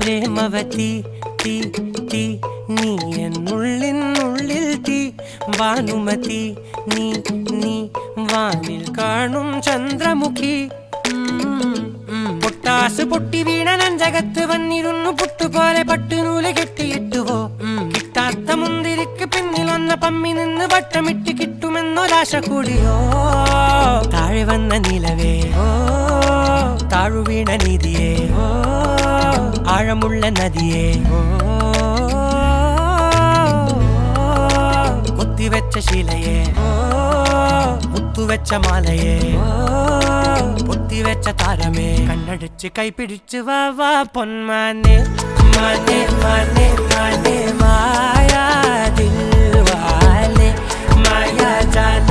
പ്രേമവതി തീ തീ നീ എന്നുള്ളിൽ തീ ഭാനുമതി നീ നീ വാനിൽ കാണും ചന്ദ്രമുഖി പൊട്ടാസ് പൊട്ടി വീണ നെഞ്ചകത്ത് വന്നിരുന്നു പുട്ടുപോലെ പട്ടുനൂല് കെട്ടിയിട്ടുവോ കിട്ടാത്ത മുന്തിരിക്ക് പിന്നിൽ വന്ന പമ്മി നിന്ന് വട്ടമിട്ട് കിട്ടുമെന്നൊരാശ കൂടിയോ താഴെ വന്ന നിലവേ താഴു വീണ നിധിയേ ആഴമുള്ള നദിയേ കൊത്തിവെച്ച ശിലയേ മുത്തുവെച്ച മാലയേ പൊത്തിവെച്ച താരമേ കണ്ണടിച്ച് കൈപിടിച്ച് വാ വാ പൊന്മാനെ മാനെ മാനെ മാനെ മായാ ദിൽവാലെ മായാ ജാല